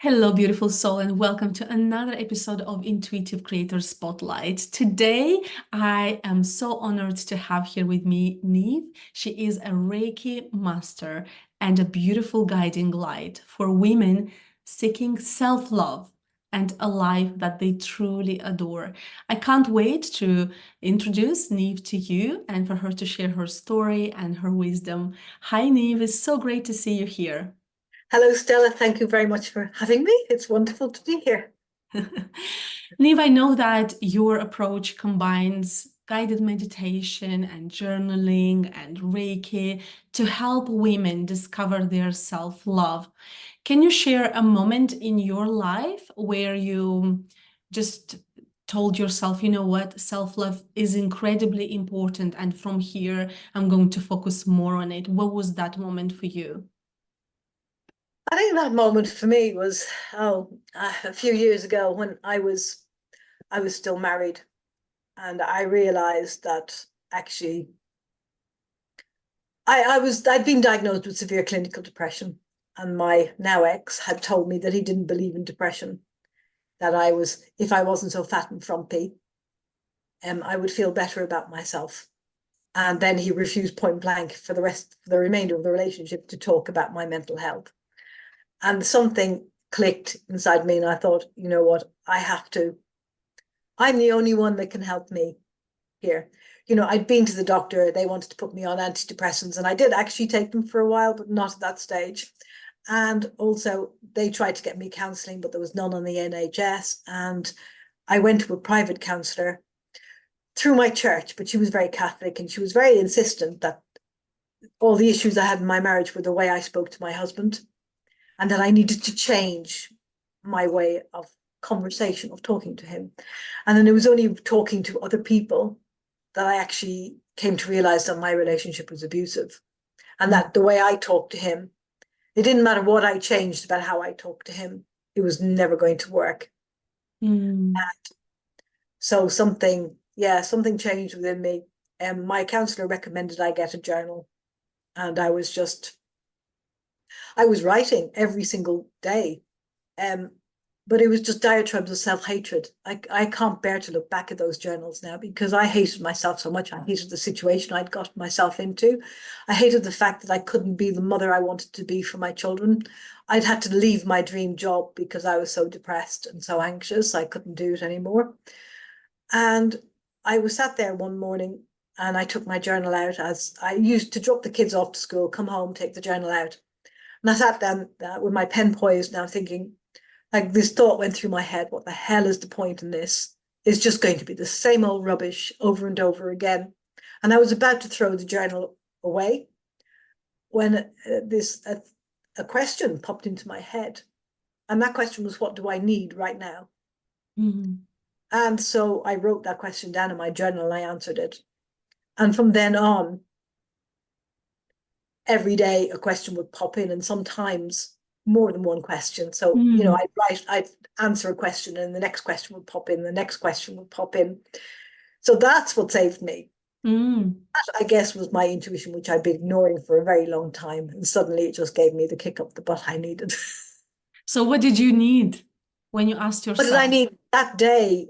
Hello, beautiful soul, and welcome to another episode of Intuitive Creator Spotlight. Today, I am so honored to have here with me Niamh. She is a Reiki Master and a beautiful guiding light for women seeking self-love and a life that they truly adore. I can't wait to introduce Niamh to you and for her to share her story and her wisdom. Hi, Niamh. It's so great to see you here. Hello, Stella. Thank you very much for having me. It's wonderful to be here. Niamh, I know that your approach combines guided meditation and journaling and Reiki to help women discover their self-love. Can you share a moment in your life where you just told yourself, you know what, self-love is incredibly important, and from here, I'm going to focus more on it? What was that moment for you? I think that moment for me was a few years ago when I was still married, and I realized that actually I'd been diagnosed with severe clinical depression, and my now ex had told me that he didn't believe in depression, that if I wasn't so fat and frumpy, I would feel better about myself. And then he refused point blank for the remainder of the relationship to talk about my mental health. And something clicked inside me, and I thought, you know what, I'm the only one that can help me here. I'd been to the doctor, they wanted to put me on antidepressants, and I did actually take them for a while, but not at that stage. And also they tried to get me counselling, but there was none on the NHS. And I went to a private counsellor through my church, but she was very Catholic, and she was very insistent that all the issues I had in my marriage were the way I spoke to my husband, and that I needed to change my way of conversation, of talking to him. And then it was only talking to other people that I actually came to realize that my relationship was abusive, and that the way I talked to him, it didn't matter what I changed about how I talked to him, it was never going to work. Mm. So something changed within me. And my counselor recommended I get a journal. And I was writing every single day. Um, but it was just diatribes of self-hatred. I can't bear to look back at those journals now, because I hated myself so much. I hated the situation I'd got myself into. I hated the fact that I couldn't be the mother I wanted to be for my children. I'd had to leave my dream job because I was so depressed and so anxious. I couldn't do it anymore. And I was sat there one morning, and I took my journal out, as I used to drop the kids off to school, come home, take the journal out. And I sat down with my pen poised, now thinking, like, this thought went through my head: what the hell is the point in this? It's just going to be the same old rubbish over and over again. And I was about to throw the journal away when a question popped into my head. And that question was, what do I need right now? Mhm. And so I wrote that question down in my journal, and I answered it. And from then on, every day a question would pop in, and sometimes more than one question. So, Mm. I'd answer a question, and the next question would pop in, the next question would pop in. So that's what saved me. Mm. That, I guess, was my intuition, which I'd been ignoring for a very long time. And suddenly it just gave me the kick up the butt I needed. So what did you need when you asked What did I yourself? need that day?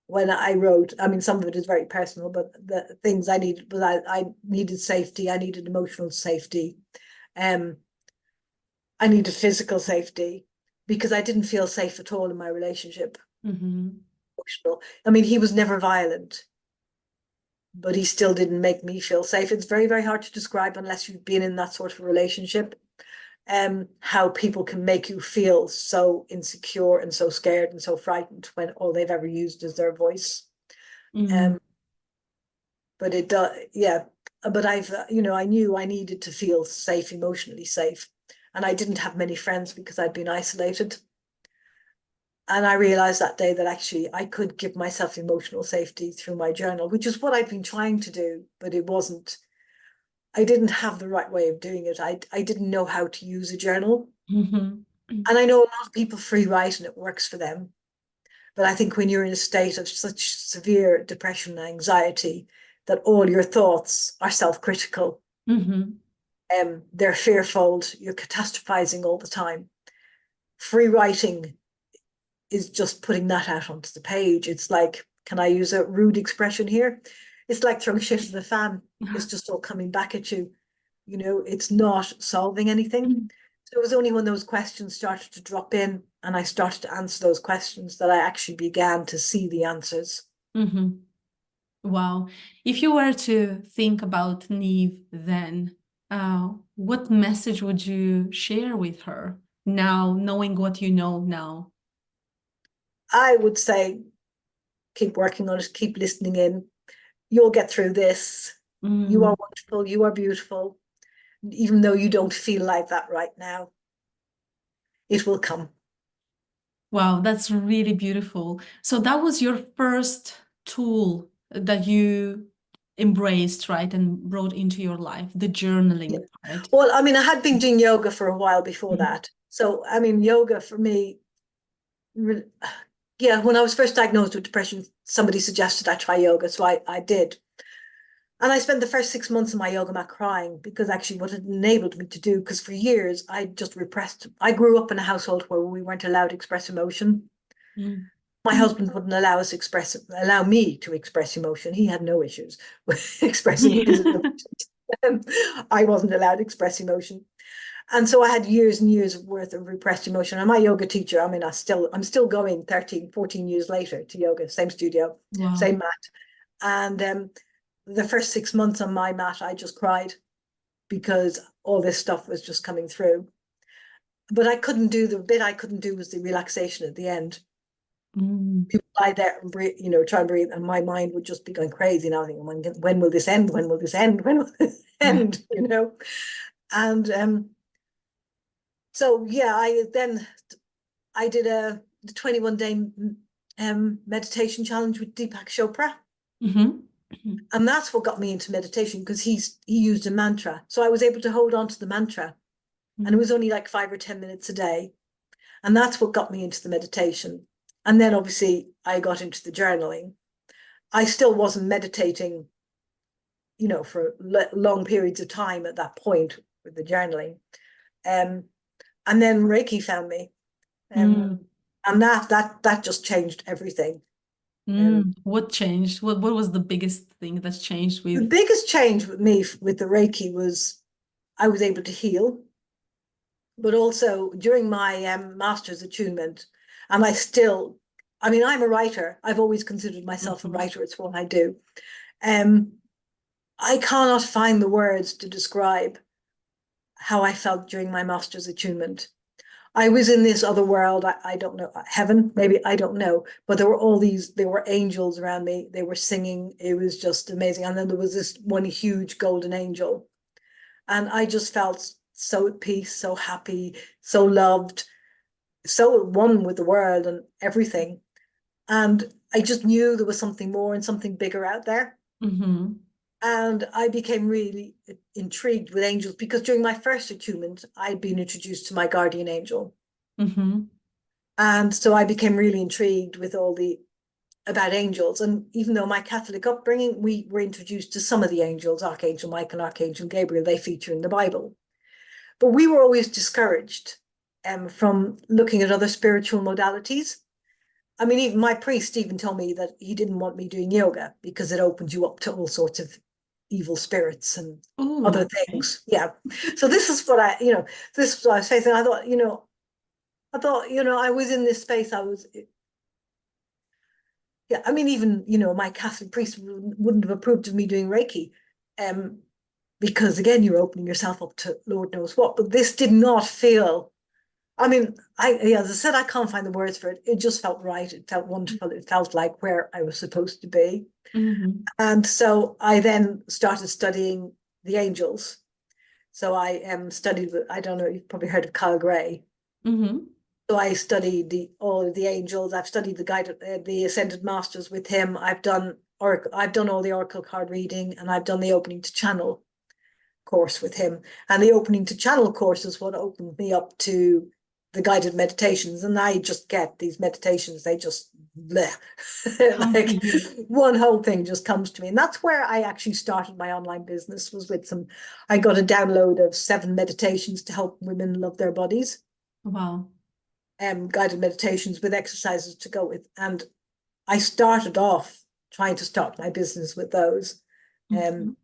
When I wrote, I mean, some of it is very personal, but the things I needed was I needed safety. I needed emotional safety. Um, I needed physical safety, because I didn't feel safe at all in my relationship. Hmm. Emotional. I mean, he was never violent, but he still didn't make me feel safe. It's very, very hard to describe unless you've been in that sort of relationship. How people can make you feel so insecure and so scared and so frightened when all they've ever used is their voice. Mm. Um, but it does, yeah. But I knew I needed to feel safe, emotionally safe, and I didn't have many friends because I'd been isolated. And I realized that day that actually I could give myself emotional safety through my journal, which is what I've been trying to do, but I didn't have the right way of doing it. I didn't know how to use a journal. Hmm. And I know a lot of people free write and it works for them. But I think when you're in a state of such severe depression and anxiety, that all your thoughts are self-critical, Hmm. they're fearful, you're catastrophizing all the time. free writing is just putting that out onto the page. It's like, can I use a rude expression here? It's like throwing shit at the fan. It's just all coming back at you. You know, it's not solving anything. So it was only when those questions started to drop in and I started to answer those questions that I actually began to see the answers. Mm-hmm. Wow. If you were to think about Niamh then, what message would you share with her now, knowing what you know now? I would say, keep working on it, keep listening in. You'll get through this. You are Mm. wonderful. You are beautiful. Even though you don't feel like that right now, it will come. Wow, that's really beautiful. So that was your first tool that you embraced, right, and brought into your life, the Yeah. journaling part. Well, I mean, I had been doing yoga for a while before that. So, I mean, yoga for me, yeah, when I was first diagnosed with depression, somebody suggested I try yoga. So I did. And I spent the first 6 months in my yoga mat crying because actually what it enabled me to do, because for years I just repressed. I grew up in a household where we weren't allowed to express emotion. Mm. My husband wouldn't allow me to express emotion. He had no issues with expressing his emotion. I wasn't allowed to express emotion. And so I had years and years worth of repressed emotion. And my yoga teacher, I mean, I'm still going 13, 14 years later to yoga, same studio, Wow. same mat. And the first 6 months on my mat, I just cried because all this stuff was just coming through. But the bit I couldn't do was the relaxation at the end. Mm. You lie there and breathe, try and breathe, and my mind would just be going crazy. Now thinking, when will this end? When will this end? When will this end? And so yeah, I did the 21-day meditation challenge with Deepak Chopra. Mm-hmm. And that's what got me into meditation because he used a mantra. So I was able to hold on to the mantra. And it was only like 5 or 10 minutes a day. And that's what got me into the meditation. And then obviously I got into the journaling. I still wasn't meditating, for long periods of time at that point with the journaling. And then Reiki found me. Mm. And that just changed everything. Um, What changed? What was the biggest thing that's changed the with? biggest change with me with the Reiki was I was able to heal, but also during my master's attunement, and I mean, I'm a writer. I've always considered myself a Mhm. writer. It's what I do. Um, I cannot find the words to describe how I felt during my master's attunement. I was in this other world. I don't know, heaven, maybe, I don't know. But there were angels around me. They were singing. It was just amazing. And then there was this one huge golden angel. And I just felt so at peace, so happy, so loved, so at one with the world and everything. And I just knew there was something more and something bigger out there. Mhm. And I became really intrigued with angels because during my first attunement, I'd been introduced to my guardian angel. Mhm. And so I became really intrigued with about angels. And even though my Catholic upbringing, we were introduced to some of the angels, Archangel Michael, Archangel Gabriel, they feature in the Bible. But we were always discouraged from looking at other spiritual modalities. I mean, even my priest even told me that he didn't want me doing yoga because it opened you up to all sorts of evil spirits and Oh, other okay. things. Yeah. So this is what this is what I was facing. I was in this space. Yeah. I mean, even, my Catholic priest wouldn't have approved of me doing Reiki. Um, because again, you're opening yourself up to Lord knows what, but this did not feel, I mean, as I said, I can't find the words for it. It just felt right. It felt wonderful. It felt like where I was supposed to be. Mhm. And so I then started studying the angels. So I studied I don't know, you've probably heard of Kyle Gray. Mhm. So I studied all of the angels. I've studied the ascended masters with him. I've done all the oracle card reading, and I've done the opening to channel course with him. And the opening to channel course is what opened me up to the guided meditations. And I just get these meditations, they just bleh. Come to Like you. one whole thing just comes to me. And that's where I actually started my online business, was with I got a download of 7 meditations to help women love their bodies. Wow. guided meditations with exercises to go with. And I started off trying to start my business with those. Mhm.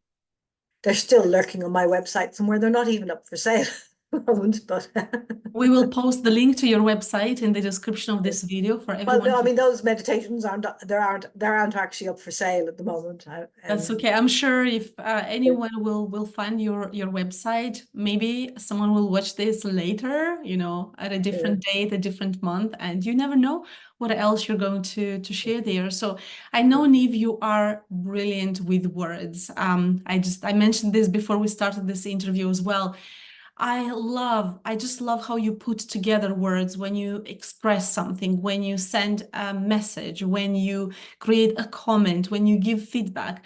They're still lurking on my website somewhere. They're not even up for sale at the moment, but We will post the link to your website in the description of this video for well, everyone no, I to. mean those meditations aren't actually up for sale at the moment. That's okay. I'm sure if anyone will find your website, maybe someone will watch this later, at a different date, a different month, and you never know what else you're going to share there. So I know, Niamh, you are brilliant with words. I mentioned this before we started this interview as well. I just love how you put together words when you express something, when you send a message, when you create a comment, when you give feedback.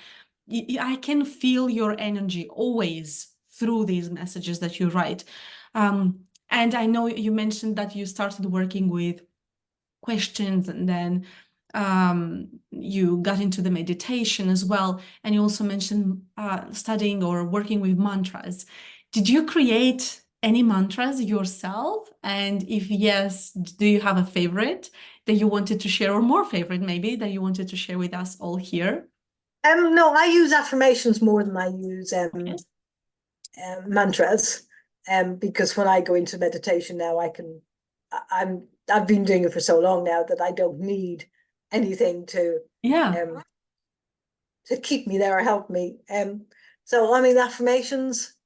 I can feel your energy always through these messages that you write. And I know you mentioned that you started working with questions, and then you got into the meditation as well. And you also mentioned studying or working with mantras. Did you create any mantras yourself? And if yes, do you have a favorite that you wanted to share, or more favorite maybe that you wanted to share with us all here? No, I use affirmations more than I use Okay. mantras. Because when I go into meditation now, I've been doing it for so long now that I don't need anything Yeah. to keep me there or help me. So I mean, affirmations.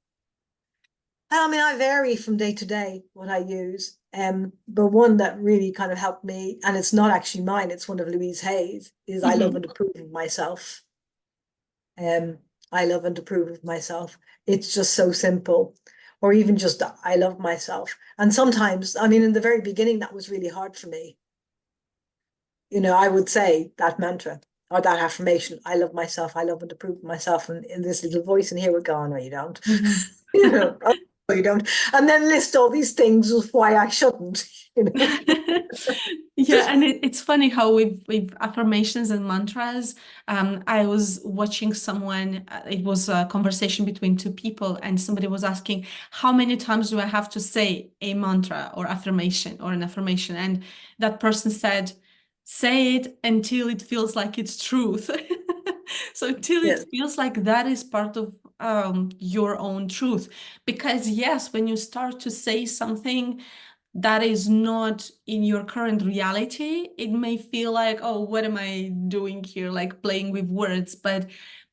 I mean, I vary from day to day what I use. But one that really kind of helped me, and it's not actually mine, it's one of Louise Hay's, is I love Mhm. and approve of myself. Um, I love and approve of myself. It's just so simple. Or even just I love myself. And sometimes, I mean, in the very beginning, that was really hard for me. I would say that mantra or that affirmation, I love myself, I love and approve of myself. And in this little voice in here would go, no, you don't. Mhm. Oh, no, you don't. And then list all these things of why I shouldn't, Yeah, and it's funny how with affirmations and mantras, I was watching someone, it was a conversation between two people, and somebody was asking, how many times do I have to say a mantra or affirmation or an affirmation? And that person said, say it until it feels like it's truth. So until Yeah. it feels like that is part of your own truth. Because yes, when you start to say something that is not in your current reality, it may feel like, oh, what am I doing here? Like playing with words. But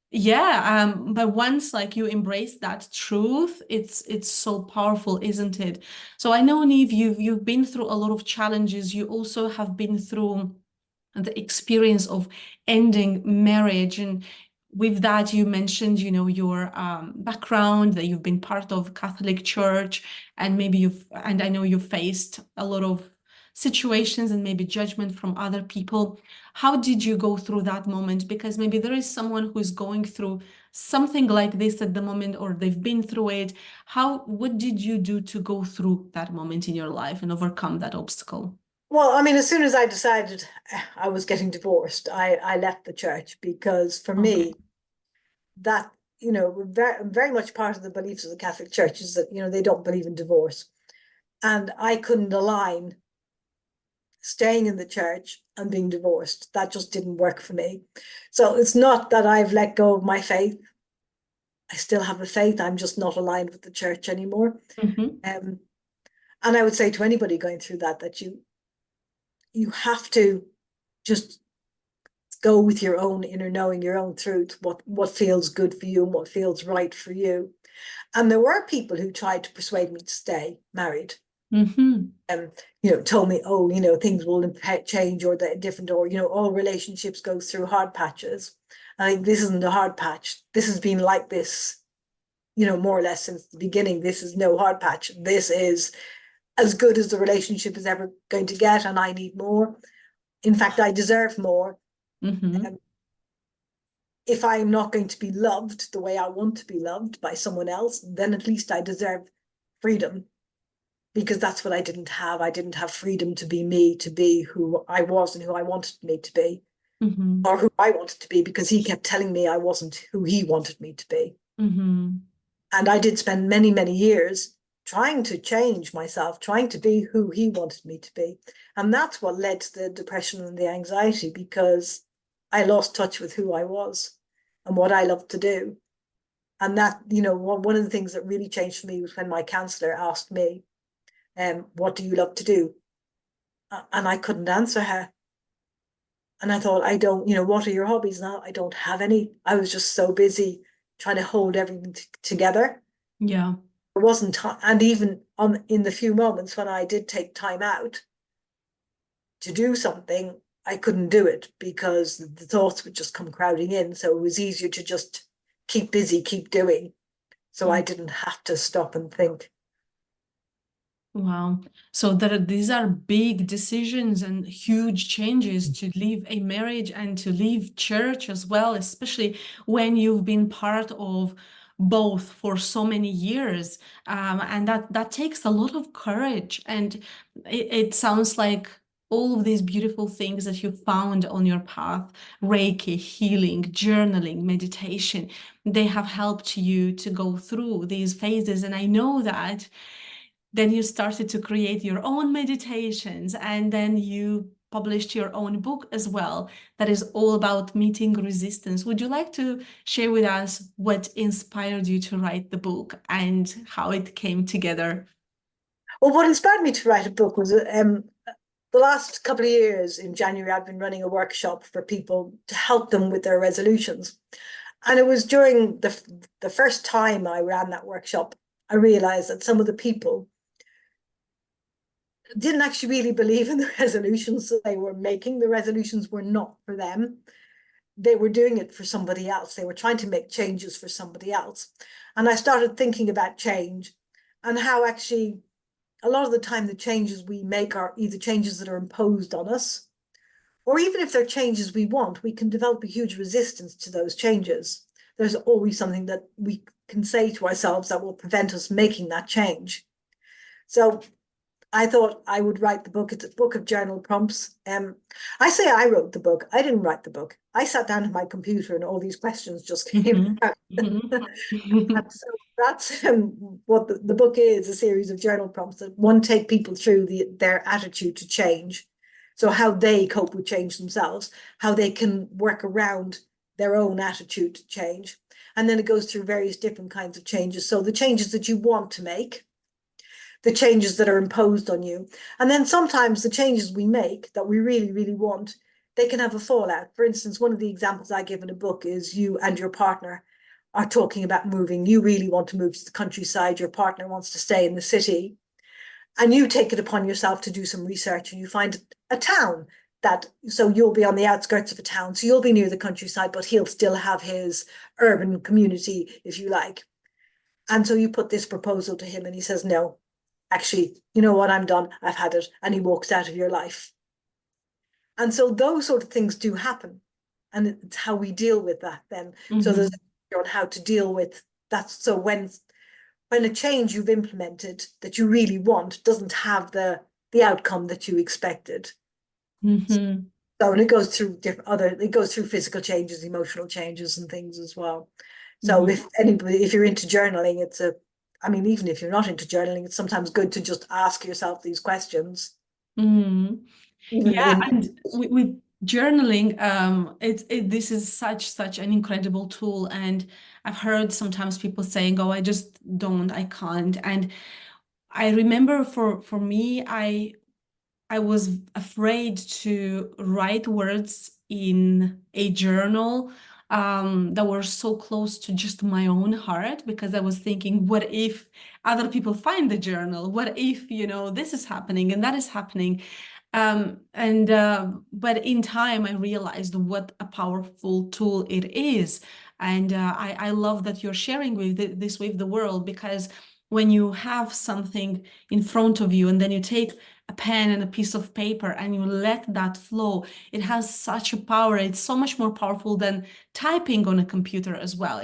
yeah, but once like you embrace that truth, it's so powerful, isn't it? So I know, Niamh, you've been through a lot of challenges. You also have been through the experience of ending marriage, and with that you mentioned your background, that you've been part of Catholic Church, and I know you faced a lot of situations and maybe judgment from other people. How did you go through that moment? Because maybe there is someone who's going through something like this at the moment, or they've been through it. What did you do to go through that moment in your life and overcome that obstacle? Well, I mean, as soon as I decided I was getting divorced, I left the church because for Okay. me, that, very, very much part of the beliefs of the Catholic Church is that, they don't believe in divorce. And I couldn't align staying in the church and being divorced. That just didn't work for me. So it's not that I've let go of my faith. I still have a faith. I'm just not aligned with the church anymore. Mm-hmm. Um, and I would say to anybody going through that you have to just go with your own inner knowing, your own truth, what feels good for you and what feels right for you. And there were people who tried to persuade me to stay married. Mm-hmm. Told me, oh, things will change or they're different, or, all relationships go through hard patches. I think this isn't a hard patch. This has been like this, more or less since the beginning. This is no hard patch. This is as good as the relationship is ever going to get, and I need more. In fact, I deserve more. Mm-hmm. Um, if I'm not going to be loved the way I want to be loved by someone else, then at least I deserve freedom, because that's what I didn't have. I didn't have freedom to be me, to be who I was and who I wanted me to be, Mm-hmm. or who I wanted to be, because he kept telling me I wasn't who he wanted me to be. Mm-hmm. And I did spend many, many years trying to change myself, trying to be who he wanted me to be. And that's what led to the depression and the anxiety, because I lost touch with who I was and what I loved to do. And that, one of the things that really changed for me was when my counselor asked me, what do you love to do? And I couldn't answer her. And I thought, I don't, what are your hobbies now? I don't have any. I was just so busy trying to hold everything together. Yeah. There wasn't time. And even in the few moments when I did take time out to do something, I couldn't do it because the thoughts would just come crowding in. So it was easier to just keep busy, keep doing. So I didn't have to stop and think. Wow. So these are big decisions and huge changes to leave a marriage and to leave church as well, especially when you've been part of both for so many years. And that takes a lot of courage. And it sounds like all of these beautiful things that you found on your path, Reiki, healing, journaling, meditation, they have helped you to go through these phases. And I know that then you started to create your own meditations, and then you published your own book as well that is all about meeting resistance. Would you like to share with us what inspired you to write the book and how it came together? Well, what inspired me to write a book was the last couple of years in January, I've been running a workshop for people to help them with their resolutions. And it was during the first time I ran that workshop, I realized that some of the people didn't actually really believe in the resolutions that they were making. The resolutions were not for them. They were doing it for somebody else. They were trying to make changes for somebody else. And I started thinking about change and how actually a lot of the time the changes we make are either changes that are imposed on us, or even if they're changes we want, we can develop a huge resistance to those changes. There's always something that we can say to ourselves that will prevent us making that change. So I thought I would write the book. It's a book of journal prompts. I say I wrote the book. I didn't write the book. I sat down at my computer and all these questions just came Mhm. out. Mhm. And so that's what the book is, a series of journal prompts that one take people through their attitude to change. So how they cope with change themselves, how they can work around their own attitude to change. And then it goes through various different kinds of changes. So the changes that you want to make, the changes that are imposed on you. And then sometimes the changes we make that we really, really want, they can have a fallout. For instance, one of the examples I give in a book is you and your partner are talking about moving. You really want to move to the countryside. Your partner wants to stay in the city. And you take it upon yourself to do some research and you find a town so you'll be on the outskirts of a town. So you'll be near the countryside, but he'll still have his urban community, if you like. And so you put this proposal to him and he says, no, actually, you know what, I'm done, I've had it. And he walks out of your life. And so those sort of things do happen. And it's how we deal with that then. So there's on how to deal with that. So when a change you've implemented that you really want doesn't have the outcome that you expected. Mhm. So and it goes through it goes through physical changes, emotional changes and things as well. So Mhm. if you're into journaling, I mean, even if you're not into journaling, it's sometimes good to just ask yourself these questions, Mhm. even Yeah, when and with journaling, this is such an incredible tool. And I've heard sometimes people saying, "Oh, I just don't, I can't." And I remember for me, I was afraid to write words in a journal that were so close to just my own heart, because I was thinking, what if other people find the journal? What if, this is happening and that is happening? But in time, I realized what a powerful tool it is. And I love that you're sharing this with the world, because when you have something in front of you and then you take a pen and a piece of paper and you let that flow, it has such a power. It's so much more powerful than typing on a computer as well.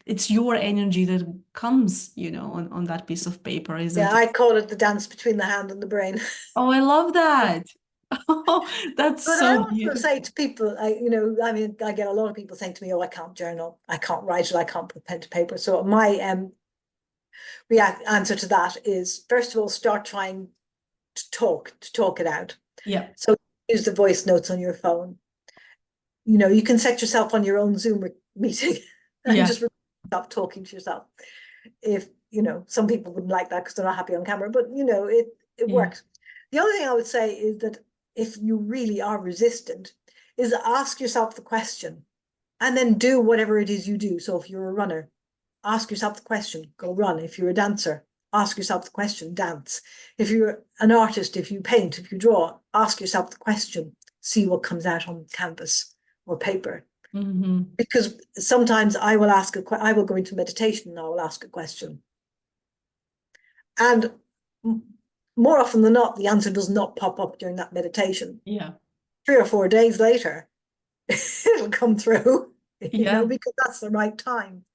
It's your energy that comes, on that piece of paper, yeah, isn't it? I call it the dance between the hand and the brain. Oh, I love that. Oh, that's But I so also say beautiful. to people, I mean, I get a lot of people saying to me, "Oh, I can't journal, I can't write it, I can't put pen to paper." So answer to that is, first of all, start trying to talk it out. Yeah. So use the voice notes on your phone. You can set yourself on your own Zoom meeting and Yeah. just stop talking to yourself. If some people wouldn't like that because they're not happy on camera, but it Yeah. works. The other thing I would say is that if you really are resistant, is ask yourself the question and then do whatever it is you do. So if you're a runner, ask yourself the question, go run. If you're a dancer, ask yourself the question, dance. If you're an artist, if you paint, if you draw, ask yourself the question, see what comes out on canvas or paper. Mm-hmm. Because sometimes I will go into meditation and I will ask a question. And more often than not, the answer does not pop up during that meditation. Yeah. 3 or 4 days later, it'll come through, Yeah. because that's the right time.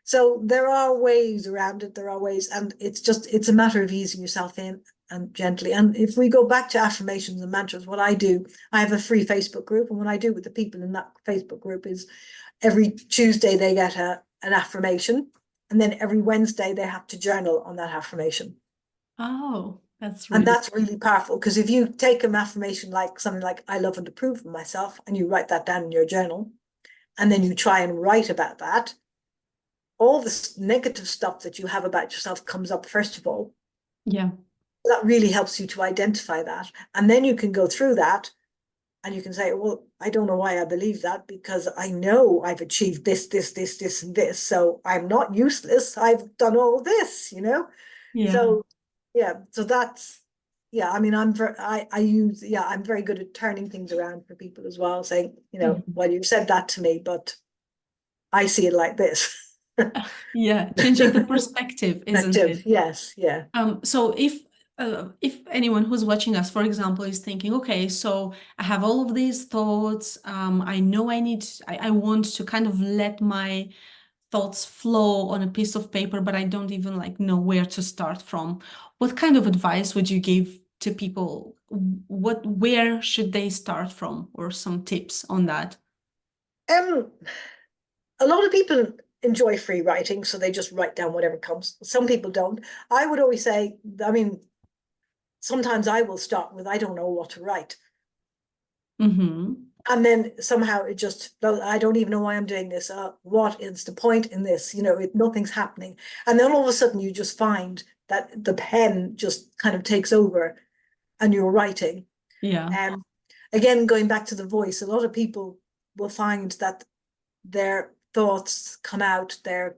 So there are ways around it. There are ways, and it's a matter of easing yourself in and gently. And if we go back to affirmations and mantras, what I do, I have a free Facebook group, and what I do with the people in that Facebook group is every Tuesday they get an affirmation, and then every Wednesday they have to journal on that affirmation. Oh, that's And really that's really powerful, because if you take an affirmation like something like I love and approve of myself, and you write that down in your journal, and then you try and write about that, all this negative stuff that you have about yourself comes up first of all. yeah. That really helps you to identify that. And then you can go through that and you can say, well, I don't know why I believe that, because I know I've achieved this, and this. So I'm not useless. I've done all this, Yeah. So yeah, so that's, yeah, I mean, I'm very good at turning things around for people as well, saying, Mhm. well, you said that to me, but I see it like this. Yeah, changing the perspective, isn't Active, it? yes, yeah. So if anyone who's watching us, for example, is thinking, okay, so I have all of these thoughts, I know I want to kind of let my thoughts flow on a piece of paper, but I don't even like know where to start from. What kind of advice would you give to people? Where should they start from, or some tips on that? Um, a lot of people enjoy free writing, so they just write down whatever comes. Some people don't. I would always say, I mean, sometimes I will start with, I don't know what to write. Mm-hmm. And then somehow it just, well, I don't even know why I'm doing this. What is the point in this? Nothing's happening. And then all of a sudden you just find that the pen just kind of takes over and you're writing. Yeah. Again, going back to the voice, a lot of people will find that their thoughts come out, their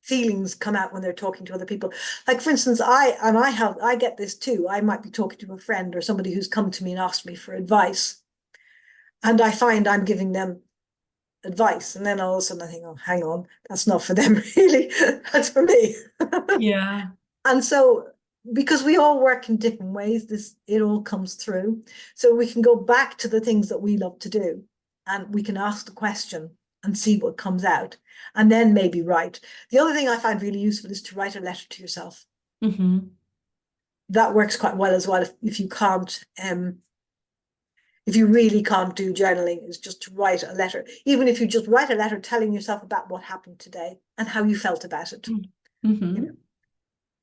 feelings come out when they're talking to other people. Like, for instance, I get this too. I might be talking to a friend or somebody who's come to me and asked me for advice, and I find I'm giving them advice, and then all of a sudden I think, oh, hang on, that's not for them really, that's for me. Yeah. And so, because we all work in different ways, it all comes through. So we can go back to the things that we love to do, and we can ask the question and see what comes out, and then maybe write. The other thing I find really useful is to write a letter to yourself. Mm-hmm. That works quite well as well. If you can't, if you really can't do journaling, is just to write a letter. Even if you just write a letter telling yourself about what happened today and how you felt about it. Mm-hmm.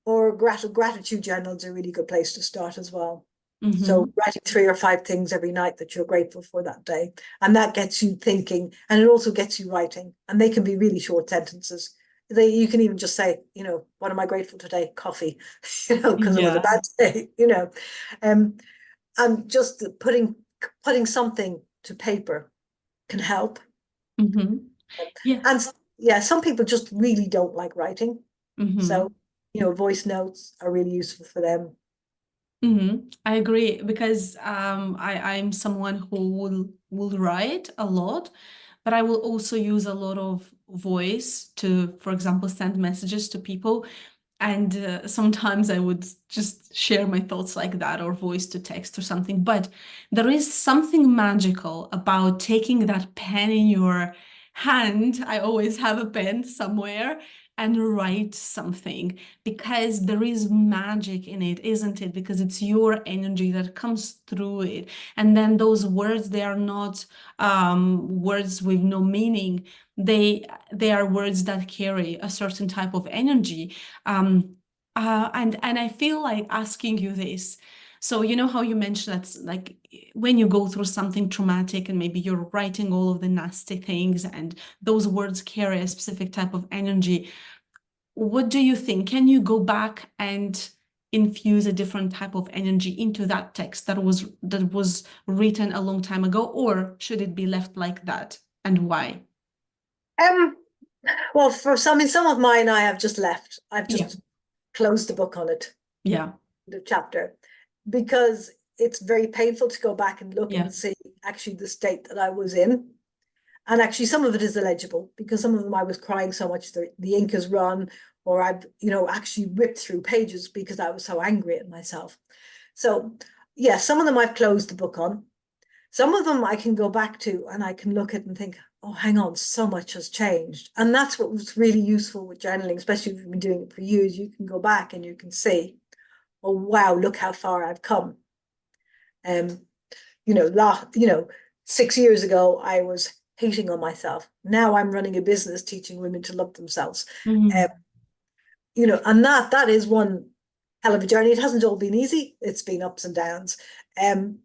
Or gratitude journals are a really good place to start as well. Mm-hmm. So writing 3 or 5 things every night that you're grateful for that day. And that gets you thinking, and it also gets you writing. And they can be really short sentences. You can even just say, what am I grateful today? Coffee, because it was a Yeah. bad day, and just putting something to paper can help. Mm-hmm. Yeah. And yeah, some people just really don't like writing. Mm-hmm. So, voice notes are really useful for them. Mm-hmm. I agree, because I'm someone who will write a lot, but I will also use a lot of voice to, for example, send messages to people. And sometimes I would just share my thoughts like that, or voice to text or something. But there is something magical about taking that pen in your hand. I always have a pen somewhere, and write something, because there is magic in it, isn't it? Because it's your energy that comes through it. And then those words, they are not words with no meaning. They are words that carry a certain type of energy. And I feel like asking you this. So you know how you mentioned that's like when you go through something traumatic and maybe you're writing all of the nasty things and those words carry a specific type of energy. What do you think? Can you go back and infuse a different type of energy into that text that was written a long time ago, or should it be left like that? And why? Um, well, for some of mine, I have just left. I've Yeah. just closed the book on it, Yeah. the chapter, because it's very painful to go back and look Yeah. and see actually the state that I was in. And actually, some of it is illegible because some of them I was crying so much the ink has run, or I've, actually ripped through pages because I was so angry at myself. So, yeah, some of them I've closed the book on. Some of them I can go back to and I can look at and think, oh, hang on, so much has changed. And that's what was really useful with journaling, especially if you've been doing it for years. You can go back and you can see, oh, wow, look how far I've come. Um, 6 years ago, I was hating on myself. Now I'm running a business teaching women to love themselves. Mhm. Um, and that is one hell of a journey. It hasn't all been easy. It's been ups and downs. Um,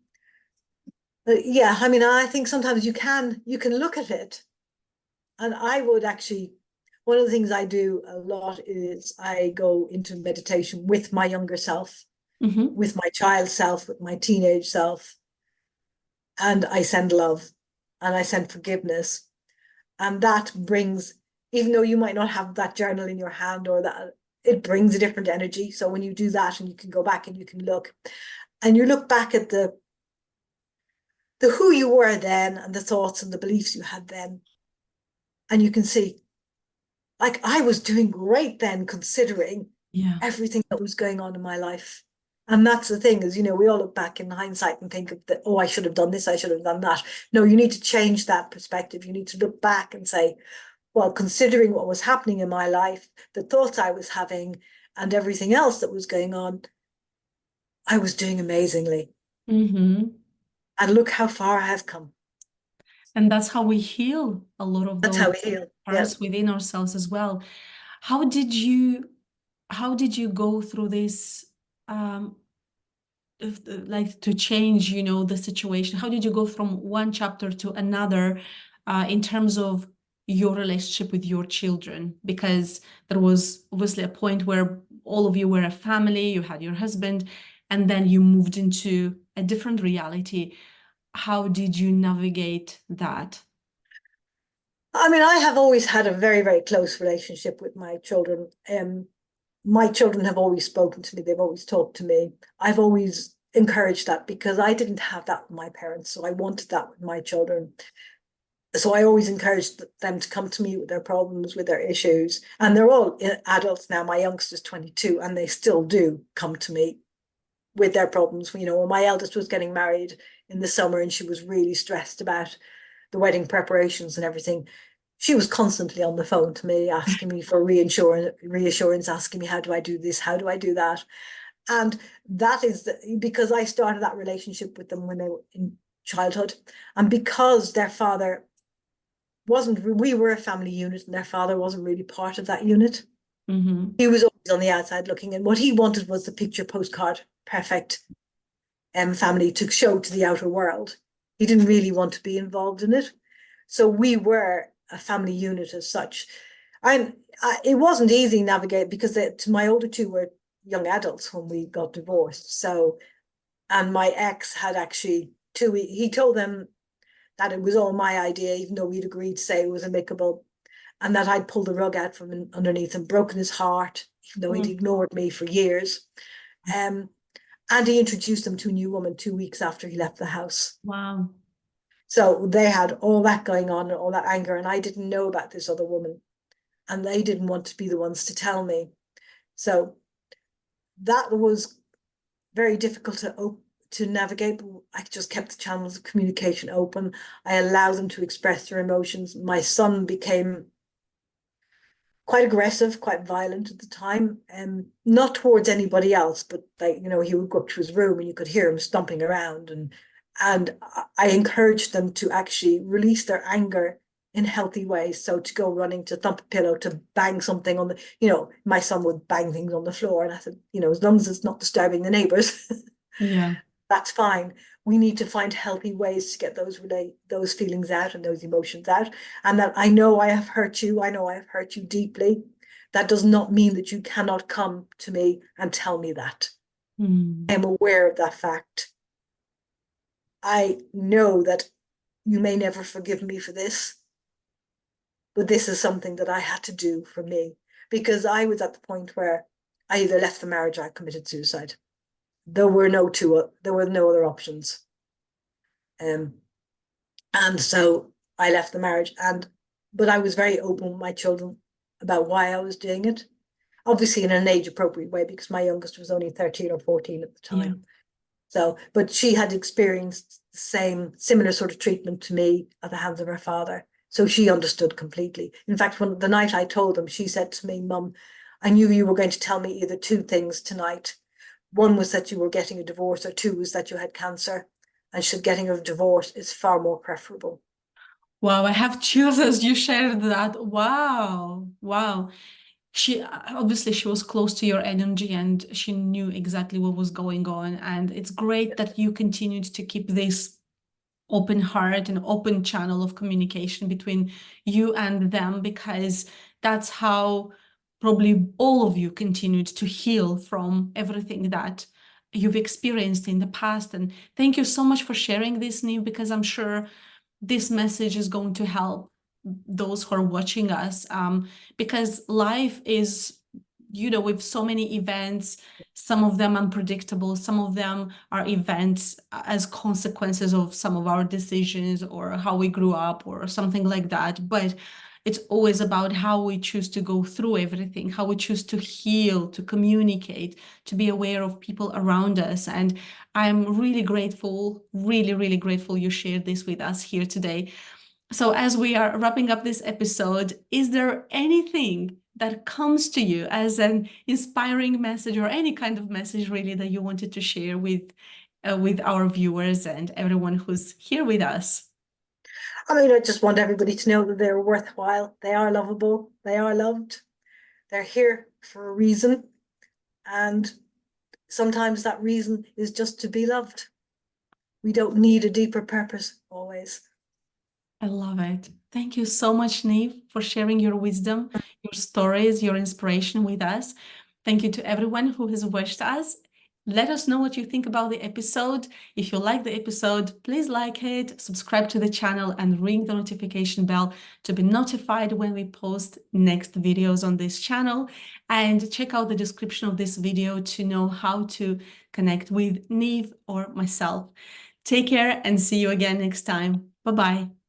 but yeah, I mean, I think sometimes you can look at it, and I would actually, one of the things I do a lot is I go into meditation with my younger self, Mhm. with my child self, with my teenage self, and I send love and I send forgiveness. And that brings, even though you might not have that journal in your hand or that, it brings a different energy. So when you do that and you can go back and you can look, and you look back at the who you were then and the thoughts and the beliefs you had then, and you can see, like, I was doing great then considering Yeah. everything that was going on in my life. And that's the thing is, we all look back in hindsight and think of that, oh, I should have done this, I should have done that. No, you need to change that perspective. You need to look back and say, well, considering what was happening in my life, the thoughts I was having, and everything else that was going on, I was doing amazingly. Hmm. And look how far I have come. And that's how we heal a lot of That's those how we heal. Yeah. parts within ourselves as well. How did you how did you go through this um like to change, the situation? How did you go from one chapter to another in terms of your relationship with your children? Because there was obviously a point where all of you were a family, you had your husband, and then you moved into a different reality. How did you navigate that? I mean, I have always had a very, very close relationship with my children. My children have always spoken to me. They've always talked to me. I've always encouraged that because I didn't have that with my parents. So I wanted that with my children. So I always encouraged them to come to me with their problems, with their issues. And they're all adults now. My youngster's 22, and they still do come to me with their problems. When my eldest was getting married in the summer and she was really stressed about the wedding preparations and everything, she was constantly on the phone to me, asking me for reassurance, asking me, how do I do this? How do I do that? And that is because I started that relationship with them when they were in childhood. And because their father we were a family unit and their father wasn't really part of that unit. Hmm. He was always on the outside looking, and what he wanted was the picture postcard perfect family to show to the outer world. He didn't really want to be involved in it. So we were a family unit as such. It wasn't easy to navigate because my older two were young adults when we got divorced. So, and my ex had actually he told them that it was all my idea, even though we'd agreed to say it was amicable, and that I'd pulled the rug out from underneath and broken his heart, even though he'd ignored me for years. Um, and he introduced them to a new woman 2 weeks after he left the house. Wow. So they had all that going on and all that anger, and I didn't know about this other woman, and they didn't want to be the ones to tell me. So that was very difficult to navigate. But I just kept the channels of communication open. I allowed them to express their emotions. My son became quite aggressive, quite violent at the time, not towards anybody else, but like, he would go up to his room and you could hear him stomping around, and I encouraged them to actually release their anger in healthy ways. So to go running, to thump a pillow, to bang something on my son would bang things on the floor. And I said, as long as it's not disturbing the neighbors, Yeah. that's fine. We need to find healthy ways to get those feelings out and those emotions out. And that I know I have hurt you. I know I have hurt you deeply. That does not mean that you cannot come to me and tell me that. Mm. I'm aware of that fact. I know that you may never forgive me for this, but this is something that I had to do for me, because I was at the point where I either left the marriage or I committed suicide. There were no other options. And so I left the marriage, but I was very open with my children about why I was doing it. Obviously in an age appropriate way, because my youngest was only 13 or 14 at the Yeah. time. So, but she had experienced the similar sort of treatment to me at the hands of her father. So she understood completely. In fact, when the night I told him, she said to me, "Mum, I knew you were going to tell me either two things tonight. One was that you were getting a divorce, or two was that you had cancer. And she said, getting a divorce is far more preferable." Wow, I have chills as you shared that. Wow. Wow. She obviously she was close to your energy and she knew exactly what was going on. And it's great that you continued to keep this open heart and open channel of communication between you and them, because that's how probably all of you continued to heal from everything that you've experienced in the past. And thank you so much for sharing this, Niamh, because I'm sure this message is going to help those who are watching us, because life is, with so many events, some of them unpredictable, some of them are events as consequences of some of our decisions or how we grew up or something like that. But it's always about how we choose to go through everything, how we choose to heal, to communicate, to be aware of people around us. And I'm really grateful, really, really grateful you shared this with us here today. So, as we are wrapping up this episode, is there anything that comes to you as an inspiring message or any kind of message really that you wanted to share with our viewers and everyone who's here with us? I mean, I just want everybody to know that they're worthwhile. They are lovable. They are loved. They're here for a reason. And sometimes that reason is just to be loved. We don't need a deeper purpose always. I love it. Thank you so much, Niamh, for sharing your wisdom, your stories, your inspiration with us. Thank you to everyone who has watched us. Let us know what you think about the episode. If you like the episode, please like it, subscribe to the channel, and ring the notification bell to be notified when we post next videos on this channel. And check out the description of this video to know how to connect with Niamh or myself. Take care and see you again next time. Bye-bye.